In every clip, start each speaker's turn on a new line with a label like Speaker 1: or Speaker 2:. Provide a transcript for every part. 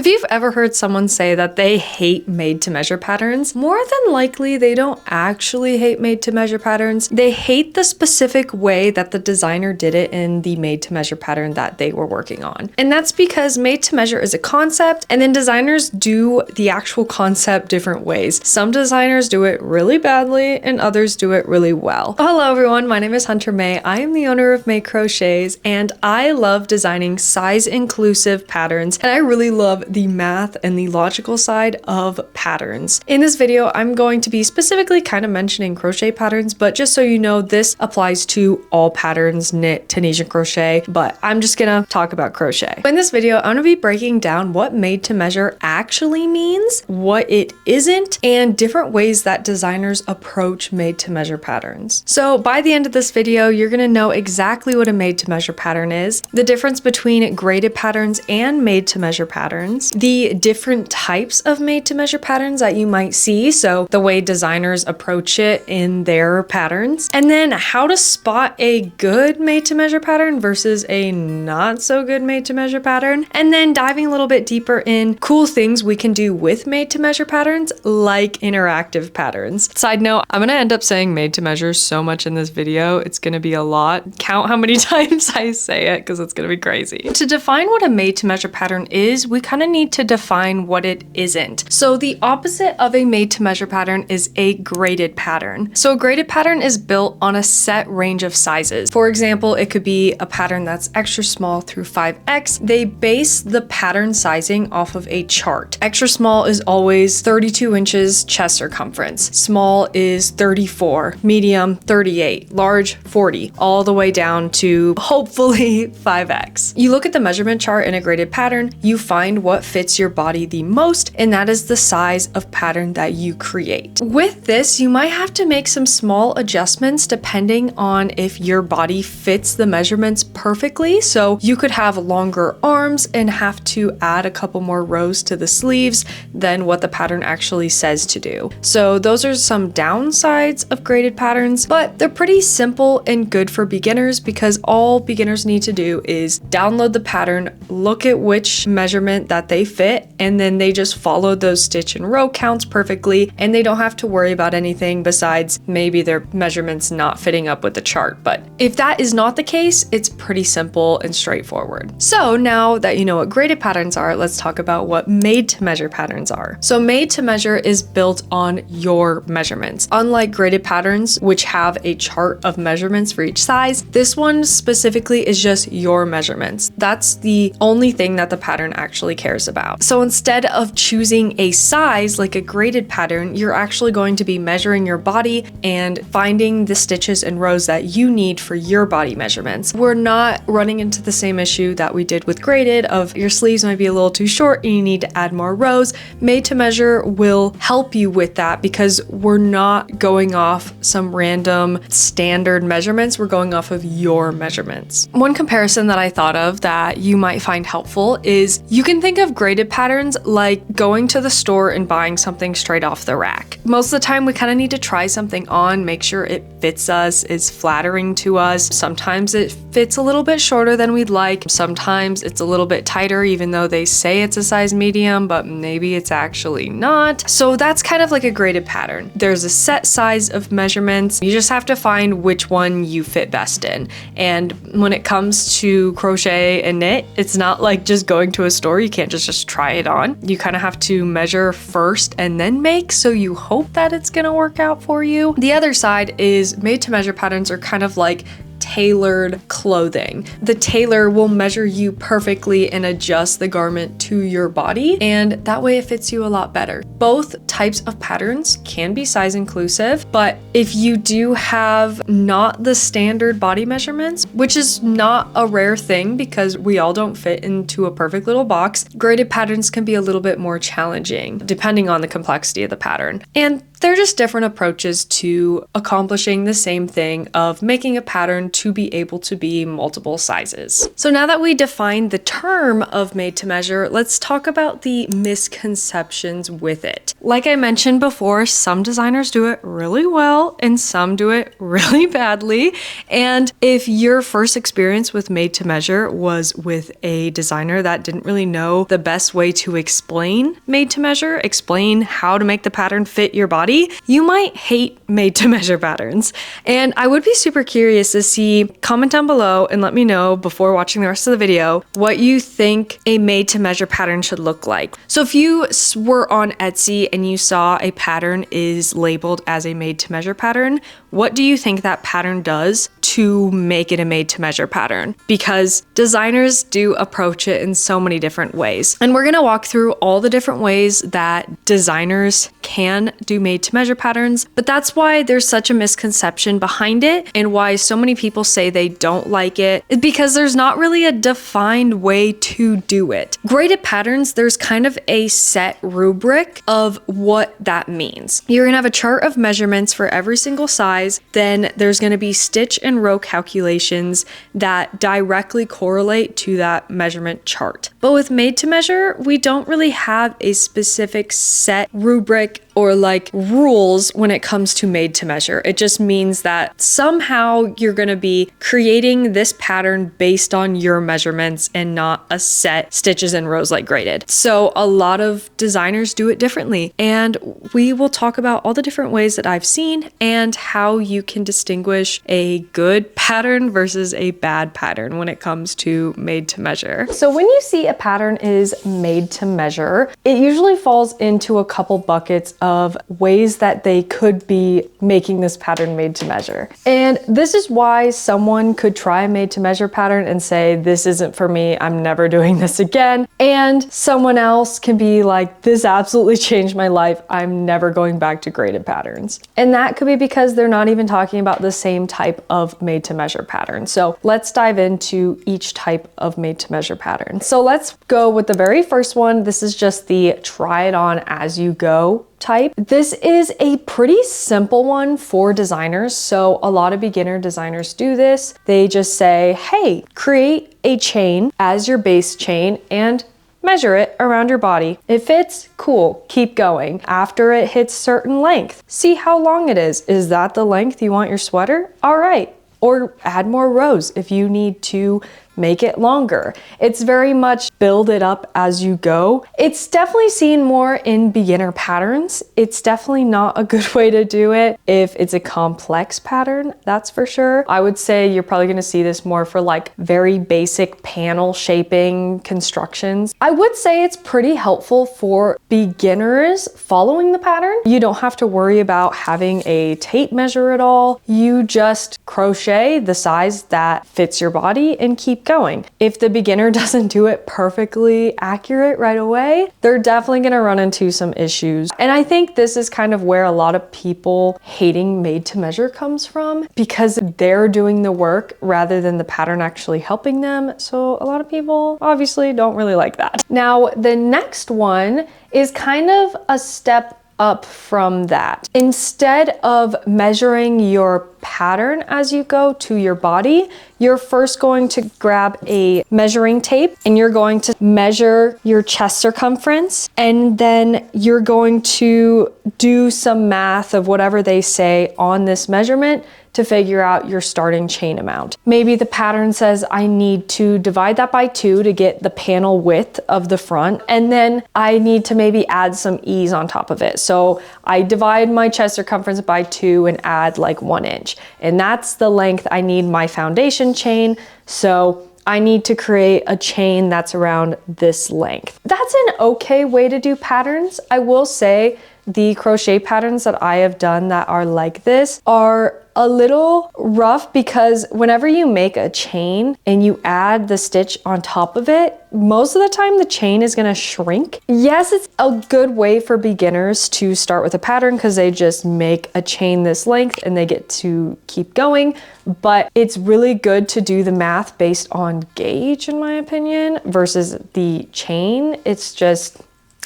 Speaker 1: If you've ever heard someone say that they hate made-to-measure patterns, more than likely they don't actually hate made-to-measure patterns. They hate the specific way that the designer did it in the made-to-measure pattern that they were working on. And that's because made-to-measure is a concept, and then designers do the actual concept different ways. Some designers do it really badly, and others do it really well. Hello everyone, my name is Hunter May. I am the owner of May Crochets, and I love designing size-inclusive patterns, and I really love the math and the logical side of patterns. In this video, I'm going to be specifically kind of mentioning crochet patterns, but just so you know, this applies to all patterns, knit, Tunisian crochet, but I'm just gonna talk about crochet. In this video, I'm gonna be breaking down what made to measure actually means, what it isn't, and different ways that designers approach made to measure patterns. So by the end of this video, you're gonna know exactly what a made to measure pattern is, the difference between graded patterns and made to measure patterns, the different types of made to measure patterns that you might see, so the way designers approach it in their patterns, and then how to spot a good made to measure pattern versus a not so good made to measure pattern, and then diving a little bit deeper in cool things we can do with made to measure patterns like interactive patterns. Side note, I'm gonna end up saying made to measure so much in this video, it's gonna be a lot. Count how many times I say it because it's gonna be crazy. To define what a made to measure pattern is, we kind of need to define what it isn't. So the opposite of a made to measure pattern is a graded pattern. So a graded pattern is built on a set range of sizes. For example, it could be a pattern that's extra small through 5X. They base the pattern sizing off of a chart. Extra small is always 32 inches chest circumference. Small is 34, medium 38, large 40, all the way down to hopefully 5X. You look at the measurement chart in a graded pattern, you find what fits your body the most, and that is the size of pattern that you create. With this, you might have to make some small adjustments depending on if your body fits the measurements perfectly. So you could have longer arms and have to add a couple more rows to the sleeves than what the pattern actually says to do. So those are some downsides of graded patterns, but they're pretty simple and good for beginners because all beginners need to do is download the pattern, look at which measurement that they fit, and then they just follow those stitch and row counts perfectly, and they don't have to worry about anything besides maybe their measurements not fitting up with the chart. But if that is not the case, it's pretty simple and straightforward. So now that you know what graded patterns are, let's talk about what made to measure patterns are. So made to measure is built on your measurements. Unlike graded patterns, which have a chart of measurements for each size, this one specifically is just your measurements. That's the only thing that the pattern actually cares about. So instead of choosing a size like a graded pattern, you're actually going to be measuring your body and finding the stitches and rows that you need for your body measurements. We're not running into the same issue that we did with graded of your sleeves might be a little too short and you need to add more rows. Made to measure will help you with that because we're not going off some random standard measurements, we're going off of your measurements. One comparison that I thought of that you might find helpful is you can think of graded patterns like going to the store and buying something straight off the rack. Most of the time we kind of need to try something on, make sure it fits us, is flattering to us. Sometimes it fits a little bit shorter than we'd like. Sometimes it's a little bit tighter even though they say it's a size medium, but maybe it's actually not. So that's kind of like a graded pattern. There's a set size of measurements. You just have to find which one you fit best in. And when it comes to crochet and knit, it's not like just going to a store. You can't just try it on. You kind of have to measure first and then make, so you hope that it's gonna work out for you. The other side is made to measure patterns are kind of like tailored clothing. The tailor will measure you perfectly and adjust the garment to your body, and that way it fits you a lot better. Both types of patterns can be size inclusive, but if you do have not the standard body measurements, which is not a rare thing because we all don't fit into a perfect little box, graded patterns can be a little bit more challenging depending on the complexity of the pattern. And They're just different approaches to accomplishing the same thing of making a pattern to be able to be multiple sizes. So now that we defined the term of made to measure, let's talk about the misconceptions with it. Like I mentioned before, some designers do it really well and some do it really badly. And if your first experience with made to measure was with a designer that didn't really know the best way to explain made to measure, explain how to make the pattern fit your body, you might hate made to measure patterns. And I would be super curious to see, comment down below and let me know before watching the rest of the video what you think a made to measure pattern should look like. So if you were on Etsy and you saw a pattern is labeled as a made to measure pattern, what do you think that pattern does to make it a made to measure pattern? Because designers do approach it in so many different ways. And we're gonna walk through all the different ways that designers can do made to measure patterns, but that's why there's such a misconception behind it and why so many people say they don't like it, because there's not really a defined way to do it. Graded patterns, there's kind of a set rubric of what that means. You're gonna have a chart of measurements for every single size, then there's gonna be stitch and row calculations that directly correlate to that measurement chart. But with made to measure, we don't really have a specific set rubric or like rules when it comes to made to measure. It just means that somehow you're going to be creating this pattern based on your measurements and not a set stitches and rows like graded. So a lot of designers do it differently, and we will talk about all the different ways that I've seen and how you can distinguish a good pattern versus a bad pattern when it comes to made to measure. So when you see a pattern is made to measure, it usually falls into a couple buckets of ways that they could be making this pattern made to measure. And this is why someone could try a made to measure pattern and say, this isn't for me, I'm never doing this again. And someone else can be like, this absolutely changed my life, I'm never going back to graded patterns. And that could be because they're not even talking about the same type of made to measure pattern. So let's dive into each type of made to measure pattern. So let's go with the very first one. This is just the try it on as you go type. This is a pretty simple one for designers. So a lot of beginner designers do this. They just say, hey, create a chain as your base chain and measure it around your body. It fits, cool, keep going. After it hits certain length, see how long it is. Is that the length you want your sweater? All right. Or add more rows if you need to make it longer. It's very much build it up as you go. It's definitely seen more in beginner patterns. It's definitely not a good way to do it if it's a complex pattern, that's for sure. I would say you're probably gonna see this more for like very basic panel shaping constructions. I would say it's pretty helpful for beginners following the pattern. You don't have to worry about having a tape measure at all. You just crochet the size that fits your body and keep going. If the beginner doesn't do it perfectly accurate right away, they're definitely gonna run into some issues. And I think this is kind of where a lot of people hating made to measure comes from, because they're doing the work rather than the pattern actually helping them. So a lot of people obviously don't really like that. Now, the next one is kind of a step up from that. Instead of measuring your pattern as you go to your body, you're first going to grab a measuring tape and you're going to measure your chest circumference, and then you're going to do some math of whatever they say on this measurement to figure out your starting chain amount. Maybe the pattern says I need to divide that by 2 to get the panel width of the front, and then I need to maybe add some ease on top of it. So I divide my chest circumference by 2 and add like 1 inch. And that's the length I need my foundation chain. So I need to create a chain that's around this length. That's an okay way to do patterns. I will say the crochet patterns that I have done that are like this are a little rough, because whenever you make a chain and you add the stitch on top of it, most of the time the chain is gonna shrink. Yes, it's a good way for beginners to start with a pattern because they just make a chain this length and they get to keep going, but it's really good to do the math based on gauge, in my opinion, versus the chain. It's just,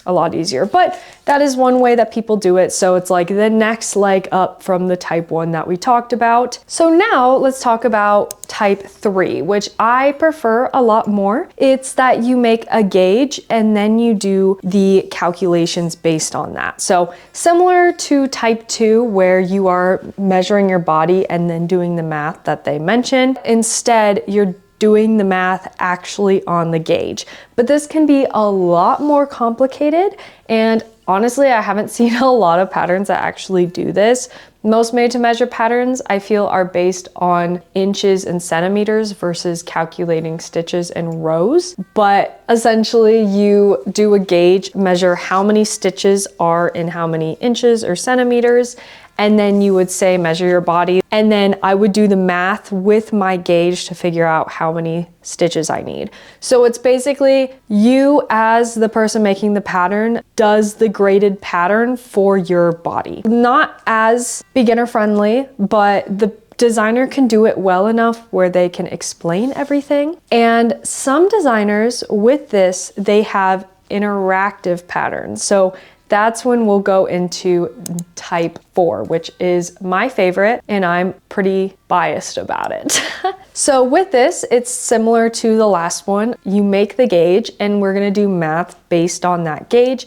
Speaker 1: a lot easier. But that is one way that people do it. So it's like the next leg up from the type 1 that we talked about. So now let's talk about type 3, which I prefer a lot more. It's that you make a gauge and then you do the calculations based on that. So similar to type 2, where you are measuring your body and then doing the math that they mentioned. Instead, you're doing the math actually on the gauge. But this can be a lot more complicated, and honestly, I haven't seen a lot of patterns that actually do this. Most made to measure patterns I feel are based on inches and centimeters versus calculating stitches and rows. But essentially you do a gauge, measure how many stitches are in how many inches or centimeters, and then you would say measure your body, and then I would do the math with my gauge to figure out how many stitches I need. So it's basically you, as the person making the pattern, does the graded pattern for your body. Not as beginner friendly, but the designer can do it well enough where they can explain everything. And some designers with this, they have interactive patterns. So that's when we'll go into type 4, which is my favorite, and I'm pretty biased about it. So with this, it's similar to the last one. You make the gauge and we're gonna do math based on that gauge.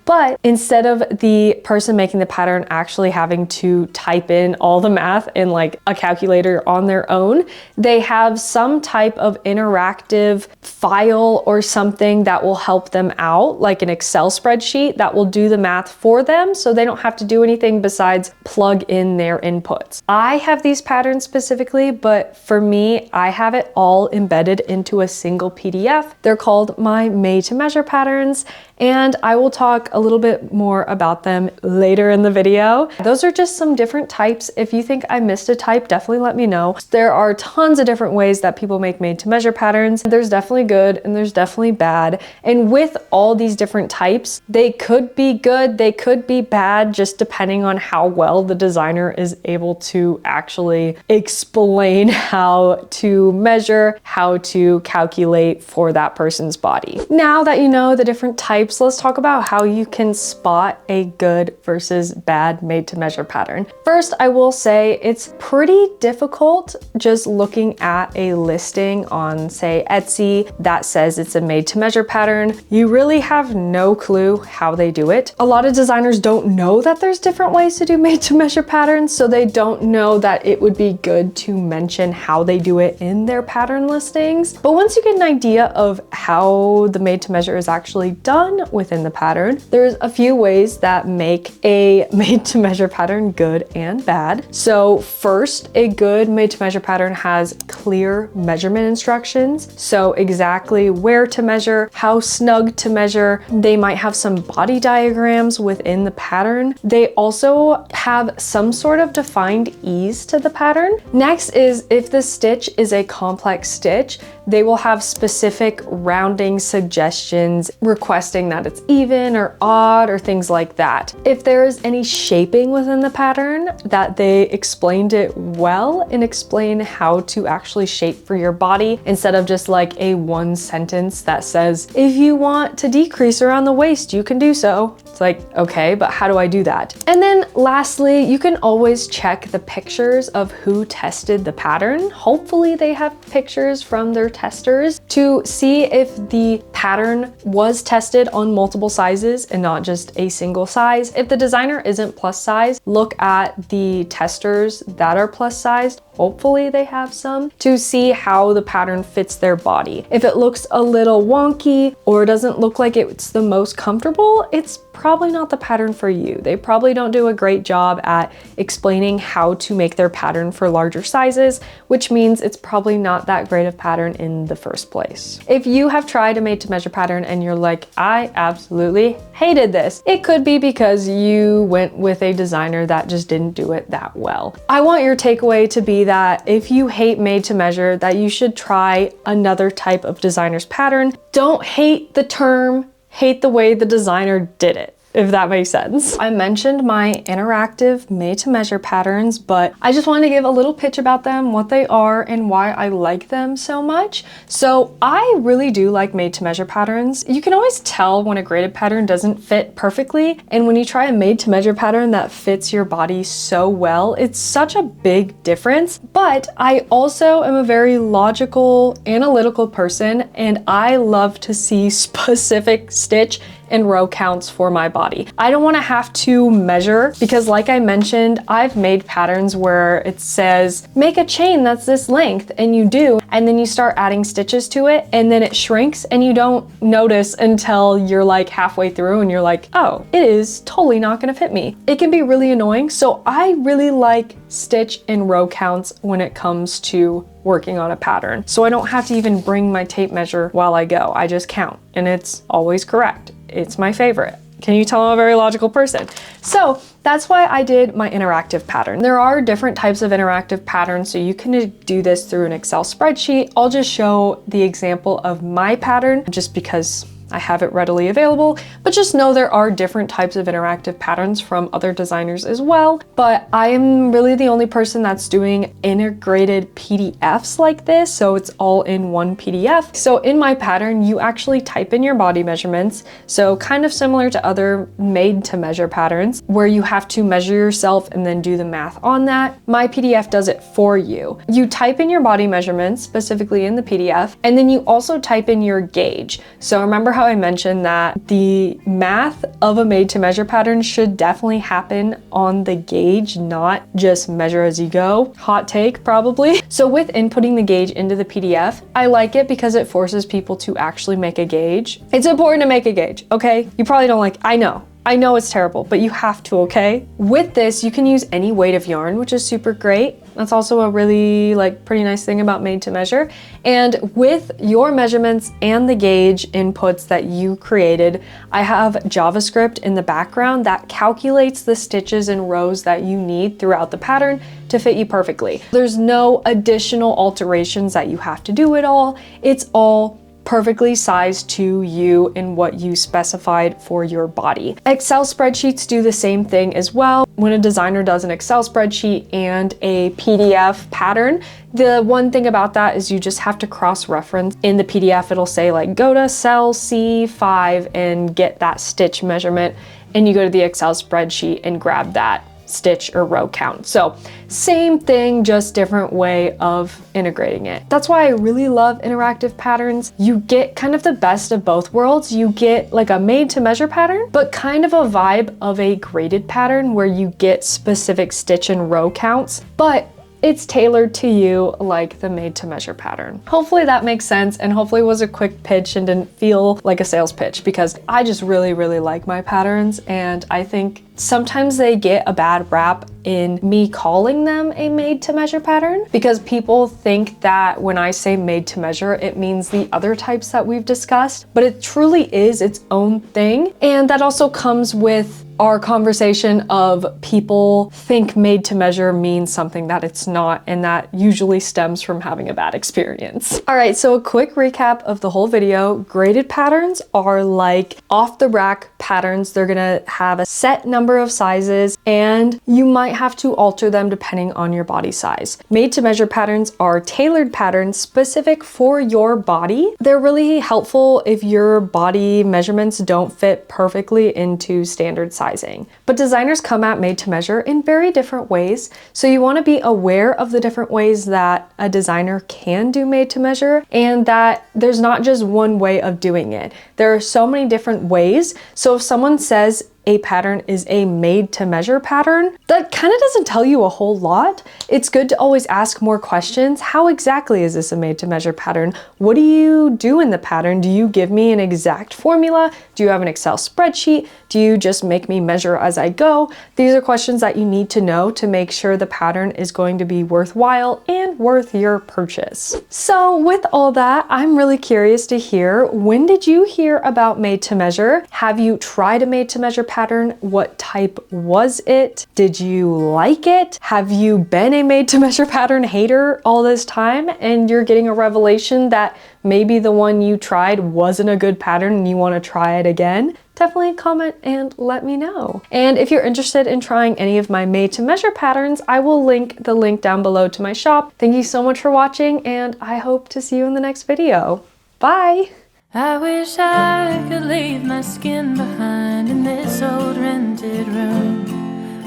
Speaker 1: But instead of the person making the pattern actually having to type in all the math in like a calculator on their own, they have some type of interactive file or something that will help them out, like an Excel spreadsheet that will do the math for them so they don't have to do anything besides plug in their inputs. I have these patterns specifically, but for me, I have it all embedded into a single PDF. They're called my made to measure patterns, and I will talk a little bit more about them later in the video. Those are just some different types. If you think I missed a type, definitely let me know. There are tons of different ways that people make made to measure patterns. There's definitely good and there's definitely bad. And with all these different types, they could be good, they could be bad, just depending on how well the designer is able to actually explain how to measure, how to calculate for that person's body. Now that you know the different types, let's talk about how you can spot a good versus bad made to measure pattern. First, I will say it's pretty difficult just looking at a listing on, say, Etsy that says it's a made to measure pattern. You really have no clue how they do it. A lot of designers don't know that there's different ways to do made to measure patterns, so they don't know that it would be good to mention how they do it in their pattern listings. But once you get an idea of how the made to measure is actually done within the pattern, there's a few ways that make a made to measure pattern good and bad. So first, a good made to measure pattern has clear measurement instructions. So exactly where to measure, how snug to measure. They might have some body diagrams within the pattern. They also have some sort of defined ease to the pattern. Next is if the stitch is a complex stitch, they will have specific rounding suggestions requesting that it's even or odd or things like that. If there is any shaping within the pattern, that they explained it well and explain how to actually shape for your body instead of just like a one sentence that says, if you want to decrease around the waist, you can do so. It's like, okay, but how do I do that? And then lastly, you can always check the pictures of who tested the pattern. Hopefully they have pictures from their testers to see if the pattern was tested on multiple sizes and not just a single size. If the designer isn't plus size, look at the testers that are plus sized. Hopefully they have some to see how the pattern fits their body. If it looks a little wonky or doesn't look like it's the most comfortable, it's probably not the pattern for you. They probably don't do a great job at explaining how to make their pattern for larger sizes, which means it's probably not that great of pattern in the first place. If you have tried a made to measure pattern and you're like, I absolutely hated this, it could be because you went with a designer that just didn't do it that well. I want your takeaway to be that if you hate made to measure, that you should try another type of designer's pattern. Don't hate the term, hate the way the designer did it. if that makes sense. I mentioned my interactive made to measure patterns, but I just wanted to give a little pitch about them, what they are, and why I like them so much. So I really do like made to measure patterns. You can always tell when a graded pattern doesn't fit perfectly, and when you try a made to measure pattern that fits your body so well, it's such a big difference. But I also am a very logical, analytical person, and I love to see specific stitch and row counts for my body. I don't want to have to measure because, like I mentioned, I've made patterns where it says make a chain that's this length, and you do, and then you start adding stitches to it and then it shrinks and you don't notice until you're like halfway through and you're like, oh, it is totally not going to fit me. It can be really annoying. So I really like stitch and row counts when it comes to working on a pattern. So I don't have to even bring my tape measure while I go. I just count and it's always correct. It's my favorite. Can you tell I'm a very logical person? So that's why I did my interactive pattern. There are different types of interactive patterns, so you can do this through an Excel spreadsheet. I'll just show the example of my pattern just because I have it readily available, but just know there are different types of interactive patterns from other designers as well. But I am really the only person that's doing integrated PDFs like this, so it's all in one PDF. So in my pattern, you actually type in your body measurements, so kind of similar to other made to measure patterns where you have to measure yourself and then do the math on that. My PDF does it for you. You type in your body measurements, specifically in the PDF, and then you also type in your gauge. So remember how I mentioned that the math of a made to measure pattern should definitely happen on the gauge, not just measure as you go. Hot take, probably. So with inputting the gauge into the PDF, I like it because it forces people to actually make a gauge. It's important to make a gauge, okay? You probably don't like, I know it's terrible, but you have to, okay? With this, you can use any weight of yarn, which is super great. That's also a really pretty nice thing about made to measure. And with your measurements and the gauge inputs that you created, I have JavaScript in the background that calculates the stitches and rows that you need throughout the pattern to fit you perfectly. There's no additional alterations that you have to do at all. It's all perfectly sized to you and what you specified for your body. Excel spreadsheets do the same thing as well. When a designer does an Excel spreadsheet and a PDF pattern, the one thing about that is you just have to cross-reference. In the PDF, it'll say go to cell C5 and get that stitch measurement, and you go to the Excel spreadsheet and grab that stitch or row count. So same thing, just different way of integrating it. That's why I really love interactive patterns. You get kind of the best of both worlds. You get a made to measure pattern, but kind of a vibe of a graded pattern where you get specific stitch and row counts, but it's tailored to you like the made to measure pattern. Hopefully that makes sense, and hopefully it was a quick pitch and didn't feel like a sales pitch, because I just really like my patterns, and I think sometimes they get a bad rap in me calling them a made to measure pattern because people think that when I say made to measure, it means the other types that we've discussed, but it truly is its own thing. And that also comes with our conversation of people think made to measure means something that it's not, and that usually stems from having a bad experience. All right, so a quick recap of the whole video. Graded patterns are like off the rack patterns. They're gonna have a set number of sizes and you might have to alter them depending on your body size. Made to measure patterns are tailored patterns specific for your body. They're really helpful if your body measurements don't fit perfectly into standard sizing. But designers come at made to measure in very different ways, so you want to be aware of the different ways that a designer can do made to measure, and that there's not just one way of doing it. There are so many different ways. So if someone says a pattern is a made to measure pattern, that kind of doesn't tell you a whole lot. It's good to always ask more questions. How exactly is this a made to measure pattern? What do you do in the pattern? Do you give me an exact formula? Do you have an Excel spreadsheet? Do you just make me measure as I go? These are questions that you need to know to make sure the pattern is going to be worthwhile and worth your purchase. So with all that, I'm really curious to hear, when did you hear about made to measure? Have you tried a made to measure pattern? What type was it? Did you like it? Have you been a made to measure pattern hater all this time and you're getting a revelation that maybe the one you tried wasn't a good pattern and you want to try it again? Definitely comment and let me know. And if you're interested in trying any of my made to measure patterns, I will link the link down below to my shop. Thank you so much for watching, and I hope to see you in the next video. Bye!
Speaker 2: I wish I could leave my skin behind in this old rented room,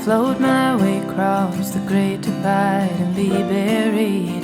Speaker 2: float my way across the great divide and be buried